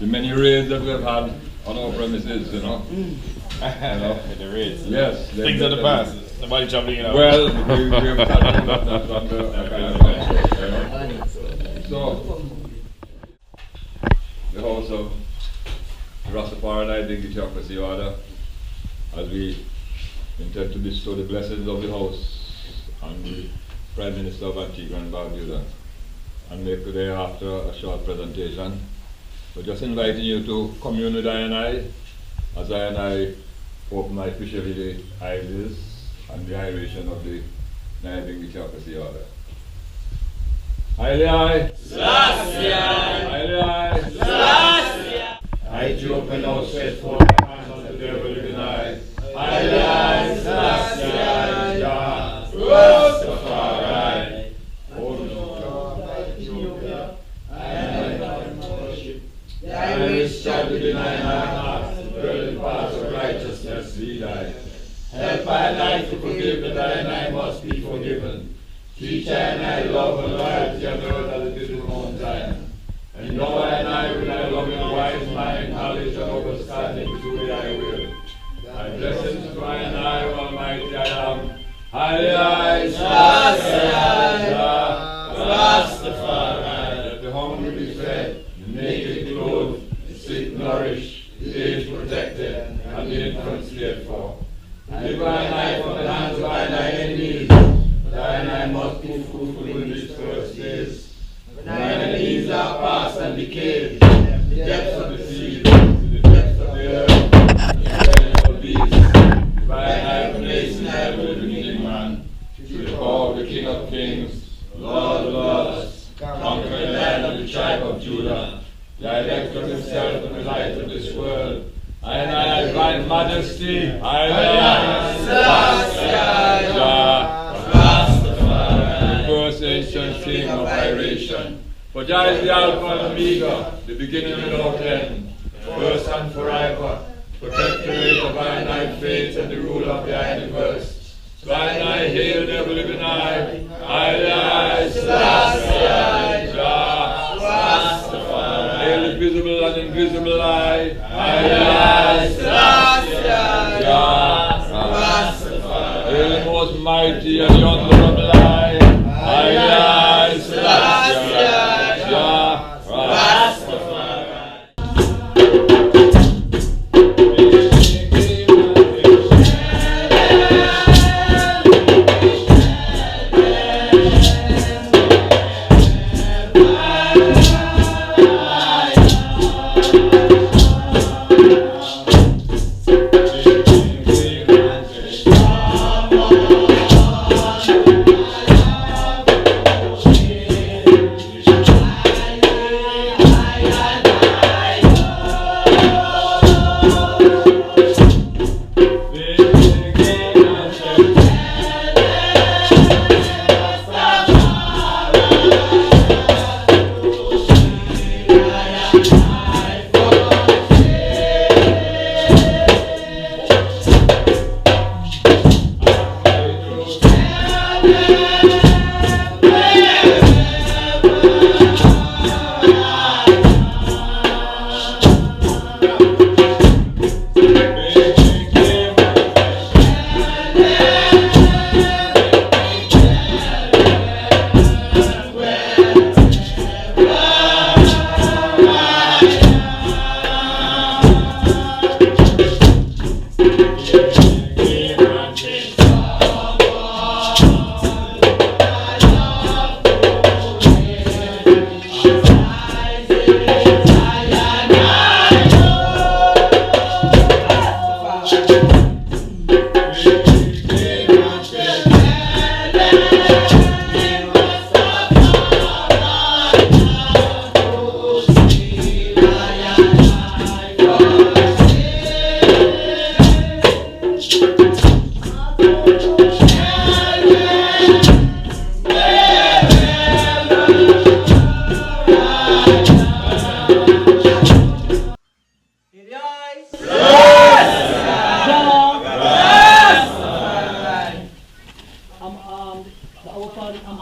The many raids that we have had on our premises, you know. The raids. Yes. Things of the past. Nobody jumping in. Well, we have had that on the So, the house of the Ras Freeman Nyabingi Advocacy order, as we intend to bestow the blessings of the house on the Prime Minister of Antigua and Barbuda, and make thereafter a short presentation. We're just inviting you to commune with I and I, as I and I open my officially eyelids and the iration of the Nyabingi Advocacy order. Aye. I do open out set for my hands unto the ever living eye. Aye, Selassie, Jah, Rastafari. Oh Lord, Ethiopia, I worship. The Irish shall be denied my heart, the burning paths of righteousness lead I. Help my life to forgive that I and I must be forgiven. Teach I and I love and loyalty on earth as it is in Mount Zion. And know I and I with thy loving wise mind, knowledge and understanding truly I will. Thy blessings to I and I, Almighty I am. Haile Selassie, Rastafari. Let the hungry be fed, the naked clothed, the sick nourished, the aged protected, and the infants cared for. Deliver I and I from the hands of I and I enemies, but I and I must be fruitful in these first days. When my enemies are past and decayed, the depths of the sea, the depths of the earth, the beasts, if I and I place in thy living man, through the power of the King of Kings, Lord of Lords, conquering Lion of the tribe of Judah, the elect of himself and the light of this world, I and I divine majesty, Haile Selassie, Rastafari, the first ancient king of iration. For Jah is the Alpha and Omega, the beginning without end, first and forever, protectorate of I and I faith and the ruler of the universe. So I and I hail the ever living eye, Haile Selassie, Rastafari. Hail the visible and invisible eye, Haile Selassie, Rastafari. Hail the most mighty and the honorable eye, Haile Selassie, Rastafari.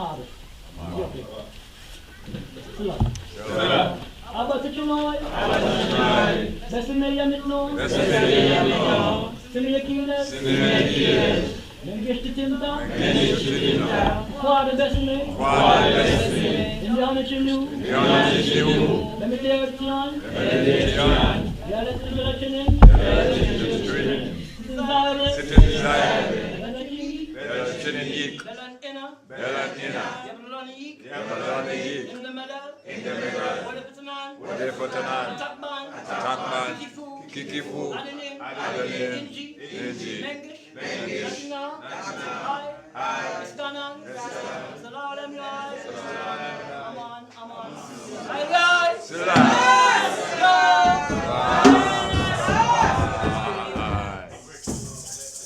Bob. Abba to Chinoy. Best in the Mitno. Similar Keeners. Then get to Tinta. Father best in me. In the honor you knew. Let me tell you, John. Yeah, let's do the training. Kikifu,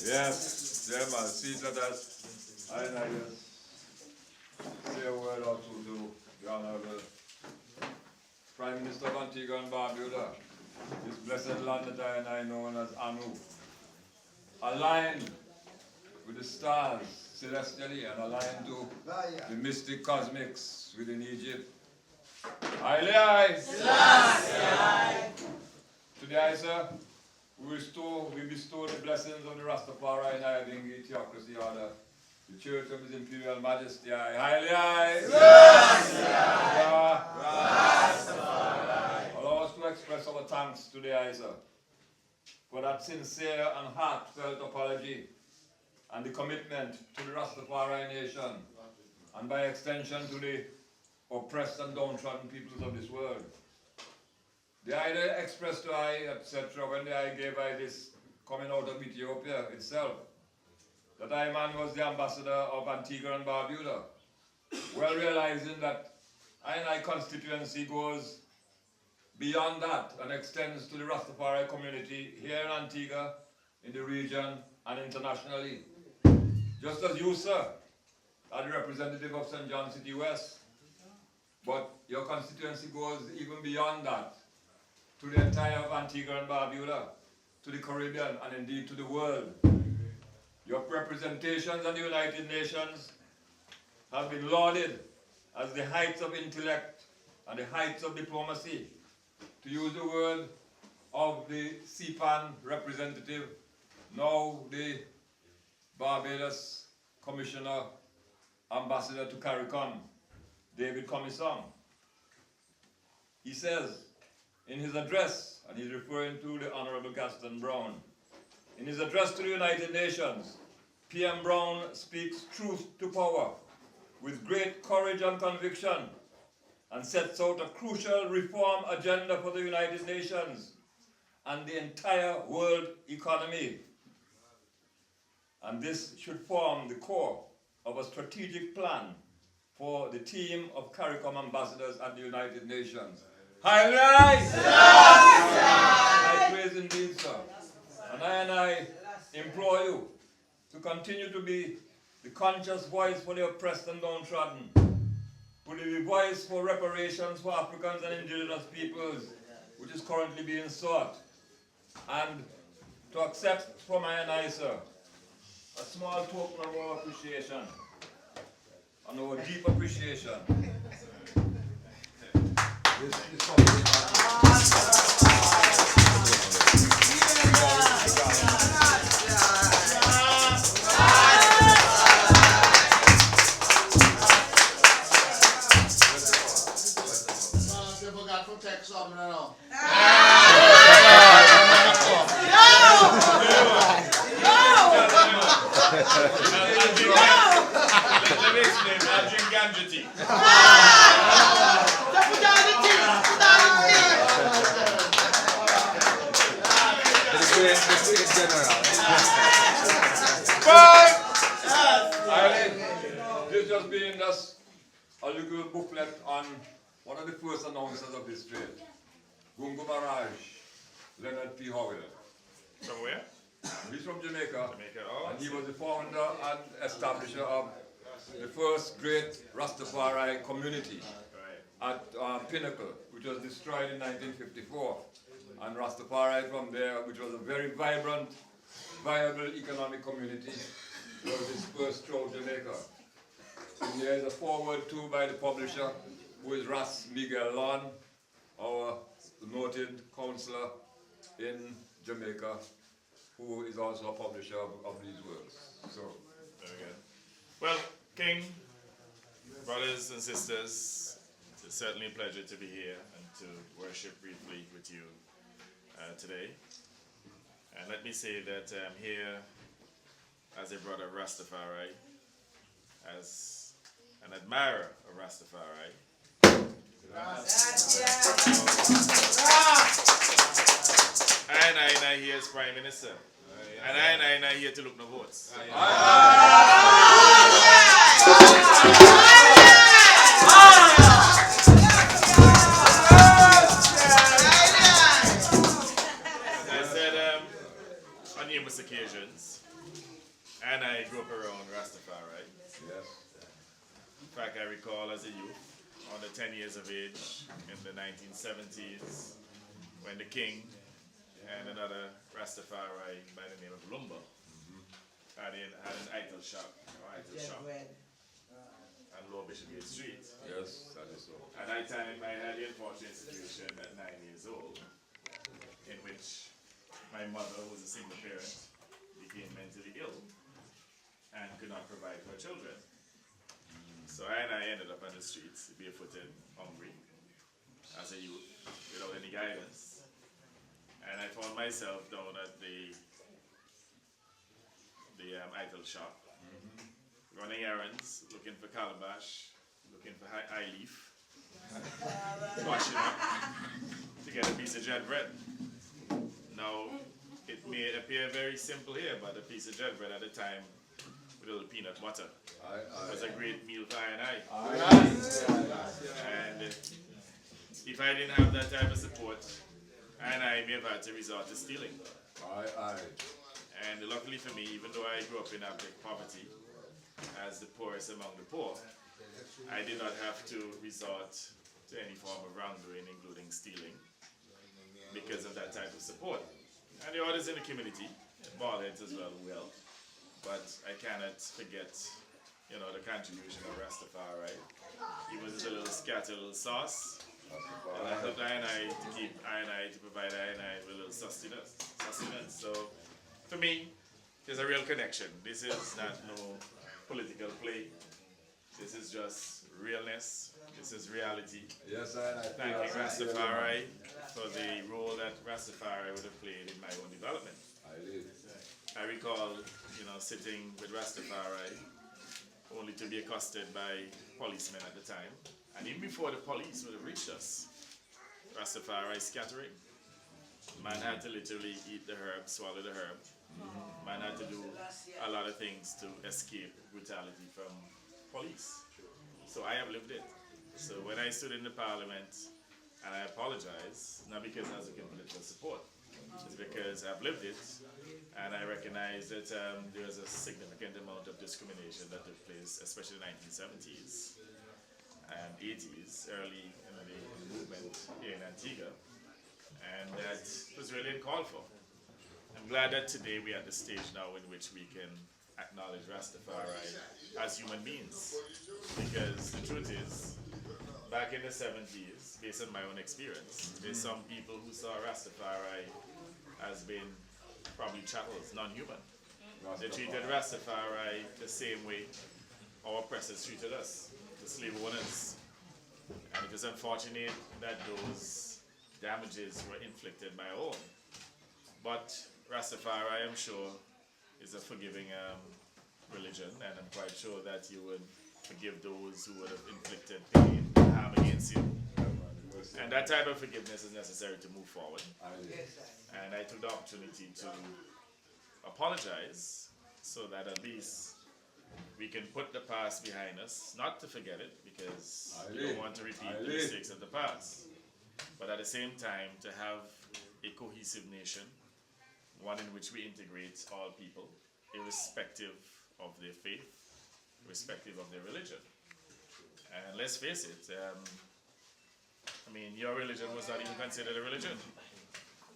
yes, man, see that us. I just say a word or two to the Honorable Prime Minister of Antigua and Barbuda, this blessed land that I and I know as Anu, aligned with the stars celestially and aligned to the mystic cosmics within Egypt. Aye. Today, sir, we bestow the blessings of the Rastafari Nyabingi Theocracy Order, the Church of His Imperial Majesty. Allow us to express our thanks today, sir, for that sincere and heartfelt apology and the commitment to the Rastafari nation, and by extension to the oppressed and downtrodden peoples of this world. The idea expressed to I, etc., when I gave I this coming out of Ethiopia itself, that I man was the ambassador of Antigua and Barbuda, well realizing that I constituency goes beyond that and extends to the Rastafari community here in Antigua, in the region, and internationally. Just as you, sir, are the representative of St. John City West, but your constituency goes even beyond that, to the entire of Antigua and Barbuda, to the Caribbean, and indeed to the world. Your representations at the United Nations have been lauded as the heights of intellect and the heights of diplomacy, to use the word of the CPAN representative, now the Barbados Commissioner, Ambassador to CARICOM, David Commisson. He says in his address, and he's referring to the Honorable Gaston Browne, in his address to the United Nations, PM Browne speaks truth to power with great courage and conviction, and sets out a crucial reform agenda for the United Nations and the entire world economy. And this should form the core of a strategic plan for the team of CARICOM ambassadors at the United Nations. Highlight! I praise indeed, sir. And I implore you to continue to be the conscious voice for the oppressed and downtrodden, to be the voice for reparations for Africans and indigenous peoples, which is currently being sought, and to accept from I, sir, a small token of our appreciation and our deep appreciation. Let me explain. I drink ganja tea. This just being just a little booklet on one of the first announcers of history, Gungu Maraj, Leonard P. Howell. From where? He's from Jamaica, Oh. and he was the founder and establisher of the first great Rastafari community at Pinnacle, which was destroyed in 1954. And Rastafari from there, which was a very vibrant, viable economic community, was dispersed throughout Jamaica. And there is a foreword too by the publisher, who is Ras Miguel Hon, our noted counselor in Jamaica, who is also a publisher of these works. So, Very good. Well, King, brothers and sisters, it's certainly a pleasure to be here and to worship briefly with you today. And let me say that I'm here as a brother of Rastafari, as an admirer of Rastafari. I here as Prime Minister. And I here to look no votes. On numerous occasions, and I grew up around Rastafari. yes. In fact, I recall as a youth, under 10 years of age, in the 1970s, when the King and another Rastafari by the name of Lumba had an idol shop, on Lower Bishop Gate Street. Yes, that is so. At that time, I had the unfortunate situation at 9 years old, in which my mother, who was a single parent, became mentally ill and could not provide for her children. So I ended up on the streets, barefooted, hungry, as a youth, without any guidance. And I found myself down at the idol shop, running errands, looking for calabash, looking for high leaf, washing up to get a piece of jet bread. Now, it may appear very simple here, but a piece of jet bread at the time with a little peanut butter was a great meal for I. And if I didn't have that type of support, I may have had to resort to stealing. And luckily for me, even though I grew up in abject poverty, as the poorest among the poor, I did not have to resort to any form of wrongdoing, including stealing, because of that type of support. And the others in the community, ballheads as well, who helped. But I cannot forget, the contribution of Rastafari. He was a little scatter, little sauce. And I helped I to keep to provide I with a little sustenance. So, for me, there's a real connection. This is not no political play. This is just realness. This is reality. Yes, I Thanking Rastafari for the role that Rastafari would have played in my own development. I recall, sitting with Rastafari, only to be accosted by policemen at the time. And even before the police would have reached us, Rastafari scattering. Man had to literally eat the herb, swallow the herb. Man had to do a lot of things to escape brutality from police. So I have lived it. So when I stood in the parliament and I apologize, not because I was looking for political support, it's because I've lived it and I recognize that there was a significant amount of discrimination that took place, especially in the 1970s and 80s, early in the movement here in Antigua, and that was really uncalled for. I'm glad that today we're at the stage now in which we can acknowledge Rastafari as human beings, because the truth is, back in the 70s, based on my own experience, there's some people who saw Rastafari as being probably chattels, non-human. They treated Rastafari the same way our oppressors treated us, the slave owners. And it is unfortunate that those damages were inflicted by our own. But Rastafari, I'm sure, is a forgiving religion, and I'm quite sure that you would forgive those who would have inflicted pain and harm against you. And that type of forgiveness is necessary to move forward. And I took the opportunity to apologize so that at least we can put the past behind us, not to forget it, because we don't want to repeat the mistakes of the past, but at the same time to have a cohesive nation, one in which we integrate all people, irrespective of their faith, irrespective of their religion. And let's face it, your religion was not even considered a religion,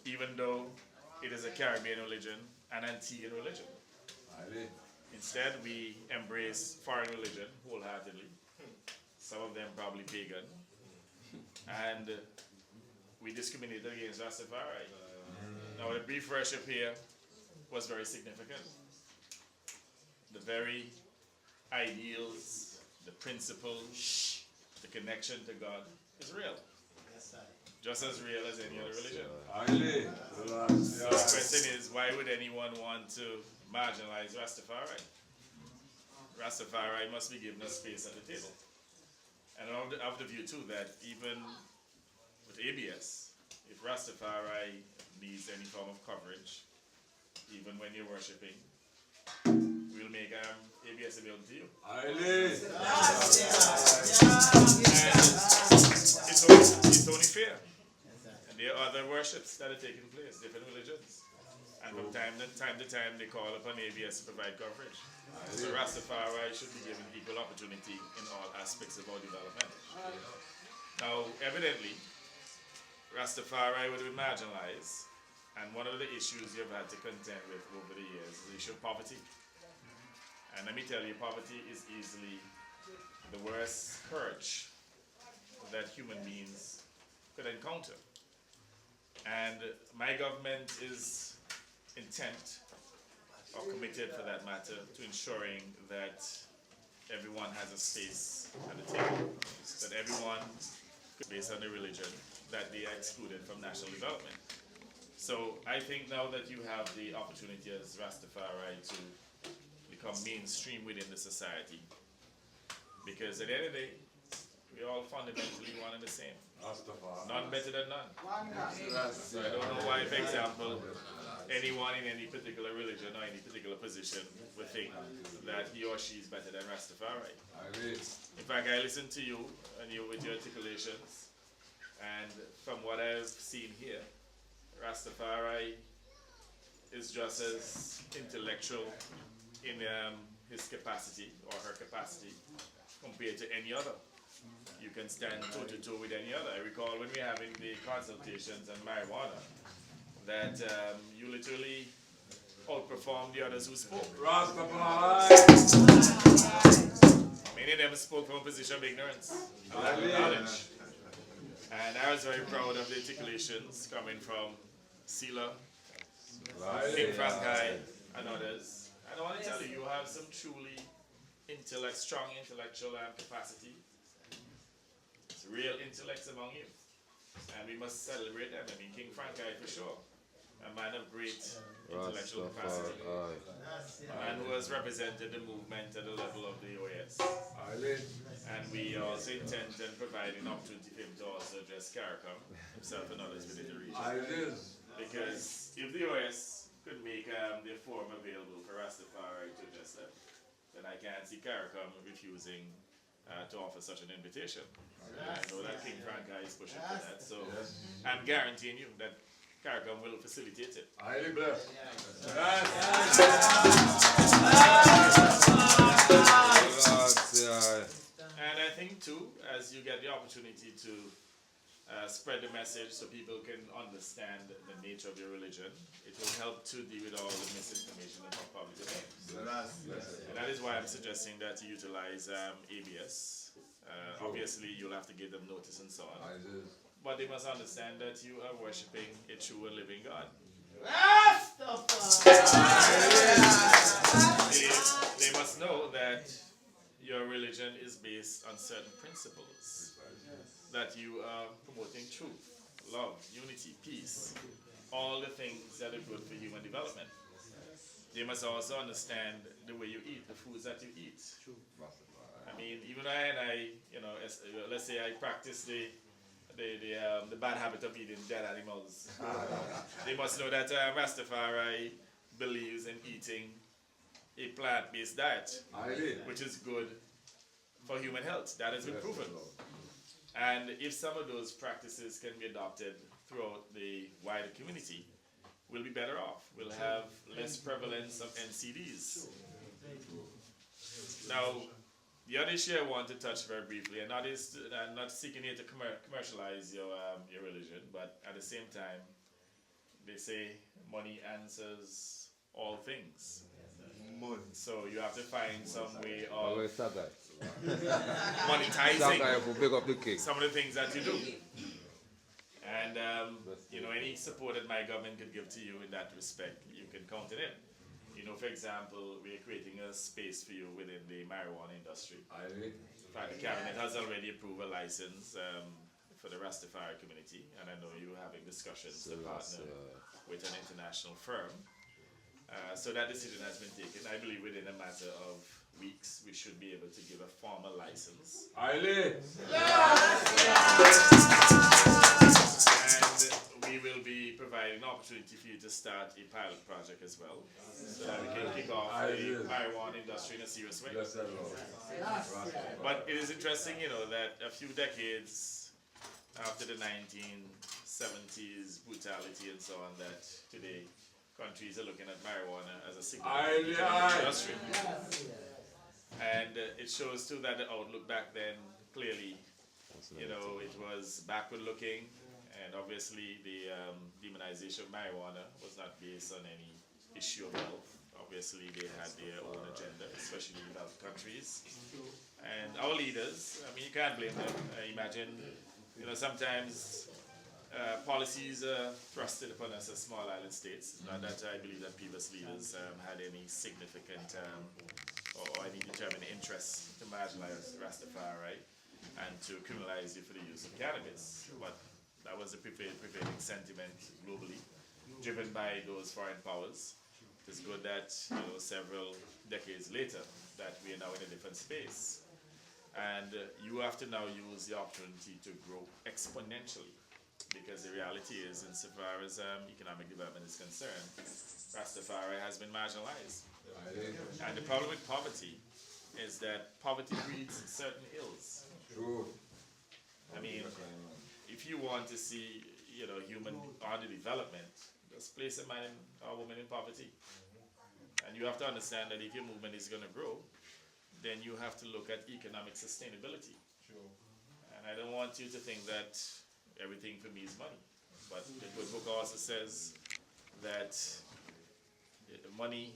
even though it is a Caribbean religion, an Antiguan religion. Instead, we embrace foreign religion wholeheartedly, some of them probably pagan, and we discriminate against Rastafari. Now, the brief worship here was very significant. The very ideals, the principles, the connection to God is real. Just as real as any other religion. So the question is, why would anyone want to marginalize Rastafari? Rastafari must be given a space at the table. And I'm of the view too that even with ABS, if Rastafari needs any form of coverage, even when you're worshipping, we'll make ABS available to you. It's only fair. And there are other worships that are taking place, different religions. And from time to time, they call upon ABS to provide coverage. So Rastafari should be given equal opportunity in all aspects of our development. Now, evidently, Rastafari would be marginalized, and one of the issues you've had to contend with over the years is the issue of poverty. And let me tell you, poverty is easily the worst scourge that human beings could encounter. And my government is intent, or committed for that matter, to ensuring that everyone has a space at the table, that everyone, based on their religion, that they are excluded from national development. So I think now that you have the opportunity as Rastafari to become mainstream within the society, because at the end of the day, we all fundamentally one and the same. None better than none. So I don't know why, for example, anyone in any particular religion or any particular position would think that he or she is better than Rastafari. In fact, I listened to you and you with your articulations, and from what I've seen here, Rastafari is just as intellectual in his capacity or her capacity compared to any other. You can stand toe-to-toe with any other. I recall when we were having the consultations on marijuana, that you literally outperformed the others who spoke. Many of them spoke from a position of ignorance and lack of knowledge. And I was very proud of the articulations coming from Sila, King Frankai, and others. And I want to tell you, you have some truly strong intellectual capacity. It's real intellects among you. And we must celebrate them. I mean, King Frankai for sure. A man of great intellectual capacity. A man who has represented the movement at the level of the OAS. And we also intend to provide an opportunity for him to also address CARICOM, himself and others within the region. Because if the OAS could make their forum available for Rastafari to address them, then I can't see CARICOM refusing to offer such an invitation. I know that King Frankai is pushing for that, so I'm guaranteeing you that CARICOM will facilitate it. Highly blessed. And I think too, as you get the opportunity to spread the message so people can understand the nature of your religion, it will help to deal with all the misinformation in the public domain. And that is why I'm suggesting that you utilize ABS. Obviously, you'll have to give them notice and so on. But they must understand that you are worshipping a true and living God. They must know that your religion is based on certain principles. That you are promoting truth, love, unity, peace, all the things that are good for human development. They must also understand the way you eat, the foods that you eat. I mean, even I let's say I practice the bad habit of eating dead animals. They must know that Rastafari believes in eating a plant-based diet, which is good for human health. That has been proven. And if some of those practices can be adopted throughout the wider community, we'll be better off. We'll have less prevalence of NCDs. Now, the other issue I want to touch very briefly, and that is, I'm not seeking here to commercialize your religion, but at the same time, they say money answers all things. So you have to find some way of Where's that guy? monetizing will pick up the king. some of the things that you do. And, you know, any support that my government could give to you in that respect, you can count it in. You know, for example, we're creating a space for you within the marijuana industry. In fact, the cabinet has already approved a license for the Rastafari community, and I know you're having discussions to partner with an international firm. So that decision has been taken. I believe within a matter of weeks, we should be able to give a formal license. And we will be providing an opportunity for you to start a pilot project as well, so that we can kick off the marijuana industry in a serious way. But it is interesting, you know, that a few decades after the 1970s brutality and so on, that today countries are looking at marijuana as a significant industry. And it shows too that the outlook back then clearly, you know, it was backward looking, and obviously the demonization of marijuana was not based on any issue of health. Obviously they had their own agenda, especially in developed countries. And our leaders, I mean, you can't blame them. Imagine, you know, sometimes policies thrusted upon us as small island states. Not that I believe that previous leaders had any significant or any determined interest to marginalize Rastafari and to criminalize you for the use of cannabis. But that was the prevailing sentiment globally, driven by those foreign powers. It's good that, you know, several decades later, that we are now in a different space. And you have to now use the opportunity to grow exponentially. Because the reality is, insofar as economic development is concerned, Rastafari has been marginalized. And the problem with poverty is that poverty breeds certain ills. True. I mean, if you want to see, you know, human underdevelopment, just place a man or woman in poverty. And you have to understand that if your movement is going to grow, then you have to look at economic sustainability. And I don't want you to think that everything for me is money. But the good book also says that money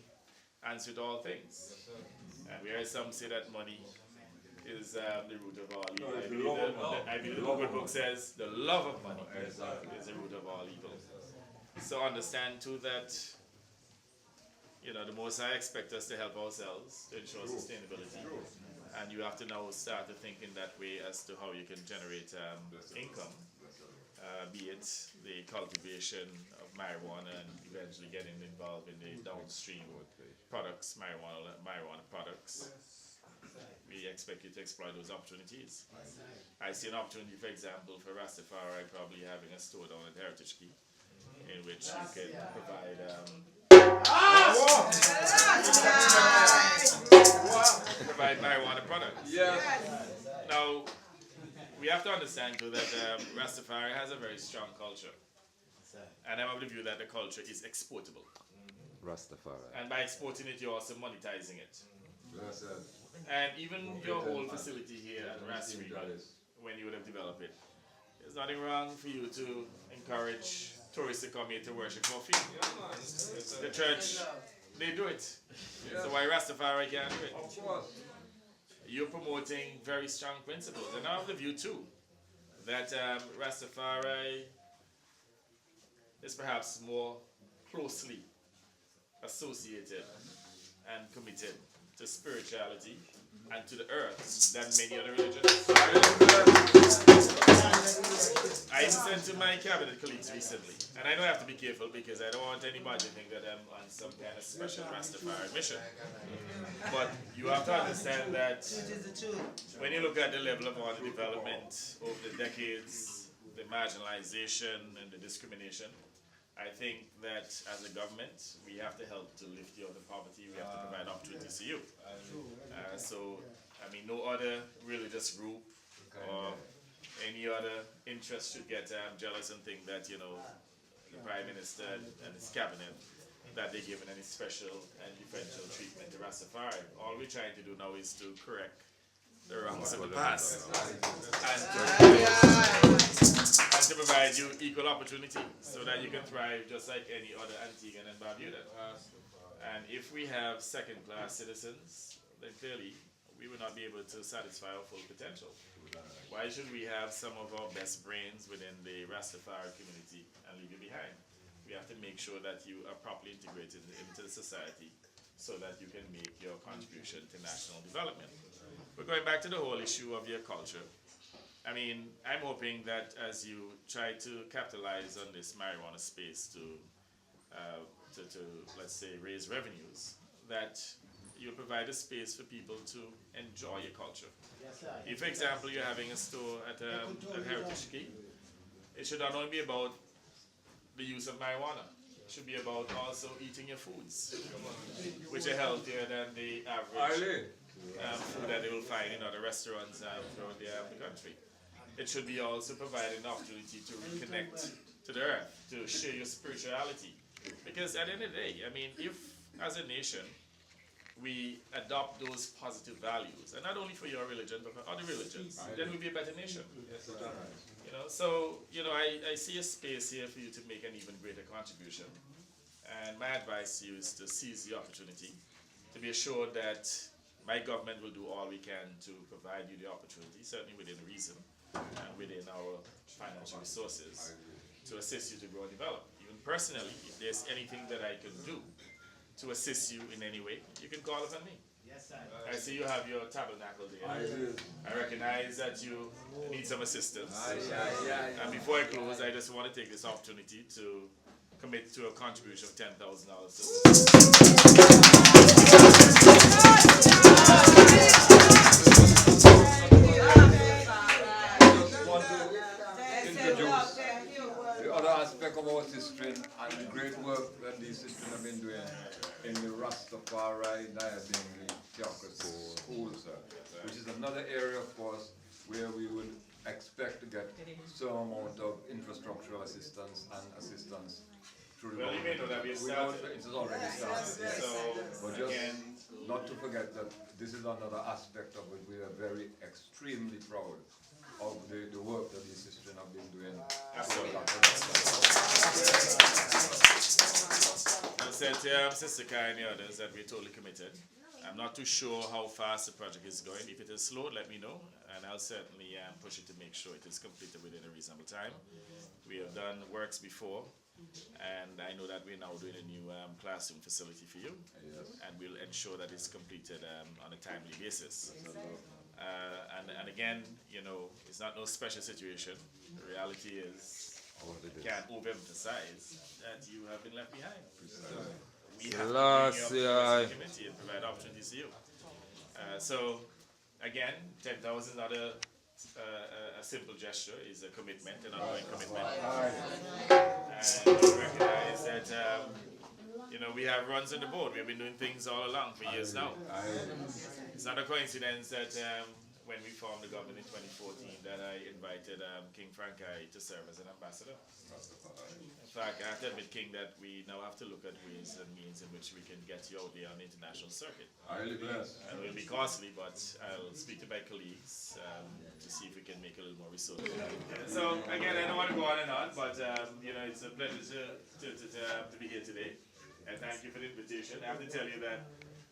answers all things. And we heard some say that money is the root of all evil. I believe the good book says the love of money is the root of all evil. So understand too that, you know, the Most High expects us to help ourselves to ensure sustainability. And you have to now start to think in that way as to how you can generate income. Be it the cultivation of marijuana and eventually getting involved in the downstream products, marijuana products. We expect you to exploit those opportunities. I see an opportunity, for example, for Rastafari probably having a store down at Heritage Key, in which you can provide provide marijuana products. Now, we have to understand too that Rastafari has a very strong culture. And I'm of the view that the culture is exportable. Rastafari. And by exporting it, you're also monetizing it. And even your whole facility here at Ras Freeman, when you would have developed it, there's nothing wrong for you to encourage tourists to come here to worship for free. The church, they do it. So why Rastafari can't do it? Of course. You're promoting very strong principles. And I have the view too, that Rastafari is perhaps more closely associated and committed to spirituality and to the earth than many other religions. I even said to my cabinet colleagues recently, and I know I have to be careful because I don't want anybody to think that I'm on some kind of special Rastafari mission. But you have to understand that when you look at the level of underdevelopment over the decades, the marginalization and the discrimination, I think that as a government, we have to help to lift you out of poverty. We have to provide opportunities to you. So, I mean, no other religious group or any other interest should get jealous and think that, you know, the Prime Minister and his cabinet, that they're given any special and differential treatment to Rastafari. All we're trying to do now is to correct the wrongs of the past and to provide you equal opportunity so that you can thrive just like any other Antiguan and Barbuda. And if we have second-class citizens, then clearly we will not be able to satisfy our full potential. Why should we have some of our best brains within the Rastafari community and leave you behind? We have to make sure that you are properly integrated into the society so that you can make your contribution to national development. But going back to the whole issue of your culture, I mean, I'm hoping that as you try to capitalize on this marijuana space to let's say, raise revenues, that you provide a space for people to enjoy your culture. Yes, sir. If, for example, you're having a store at Heritage Key, it should not only be about the use of marijuana. It should be about also eating your foods, which are healthier than the average food that they will find in other restaurants throughout the country. It should be also providing an opportunity to reconnect to the earth, to share your spirituality. Because at the end of the day, I mean, if as a nation we adopt those positive values, and not only for your religion but for other religions, then we'll be a better nation. You know, so I see a space here for you to make an even greater contribution. And my advice to you is to seize the opportunity, to be assured that my government will do all we can to provide you the opportunity, certainly within reason and within our financial resources, to assist you to grow and develop. Even personally, if there's anything that I can do to assist you in any way, you can call upon me. Yes, sir. I see you have your tabernacle there. I recognize that you need some assistance. And before I close, I just want to take this opportunity to commit to a contribution of $10,000 the other aspect of our history and the great work that these sisters have been doing in the Rastafari Nyabingi Theocracy School, sir, which is another area, of course, where we would expect to get some amount of infrastructural assistance and assistance through the Well, you may know that we have started. It is already started, yes. But just not to forget that this is another aspect of it. We are very extremely proud of the work that these sisters have been doing. Absolutely. I said to Sister Kai and the others that we're totally committed. I'm not too sure how fast the project is going. If it is slow, let me know, and I'll certainly push it to make sure it is completed within a reasonable time. We have done works before, and I know that we're now doing a new classroom facility for you, and we'll ensure that it's completed on a timely basis. And again, it's not no special situation. The reality is, I can't overemphasize that you have been left behind. We have to bring you up to the committee and provide opportunities to you. So again, 10,000 is not a simple gesture, it's a commitment, an ongoing commitment. And we recognize that we have runs on the board. We've been doing things all along for years now. It's not a coincidence that when we formed the government in 2014 that I invited King Frankai to serve as an ambassador. In fact, I have to admit, King, that we now have to look at ways and means in which we can get you out there on the international circuit. Highly blessed. And it will be costly, but I'll speak to my colleagues to see if we can make a little more resources. So again, I don't want to go on and on, but it's a pleasure to be here today. And thank you for the invitation. I have to tell you that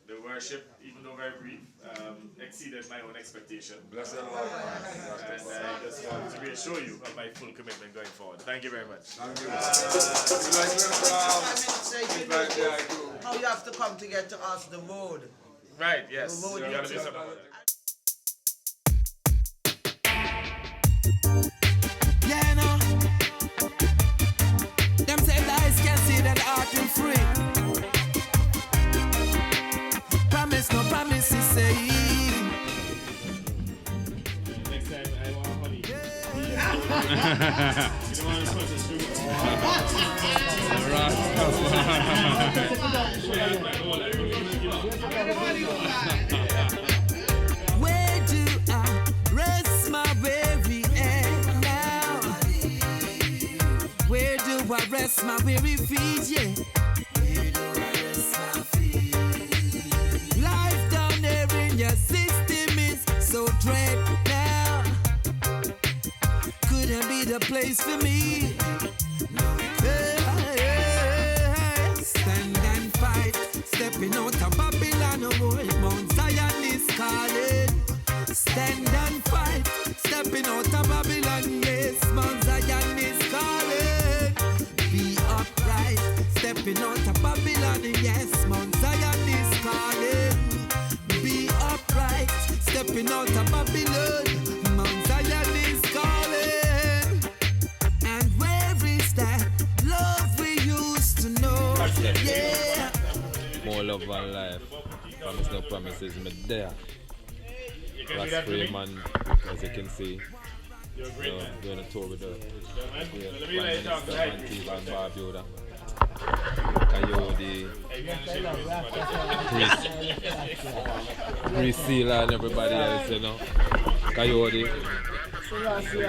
the worship, even though very brief, exceeded my own expectation. Bless the Lord. And I just want to reassure you of my full commitment going forward. Thank you very much. Thank you. How you have to come to get to us the road. Right, yes. The road You gotta do something about that. Yeah, no. Them say lies can see that art will free. Promise, no promises, say. Next time I want honey. You don't want to put the sugar. Where do I rest my weary head now? Where do I rest my weary feet, yeah? Where do I rest my feet? Life down there in your system is so dread now. Couldn't be the place for me. Stand and fight. love and life. Promise no promises, me there. Ras Freeman, as you can see, doing a tour with the Prime Minister of Antigua and Barbuda. Coyote, Grease Sealer and everybody else, you know. Coyote. Blessing.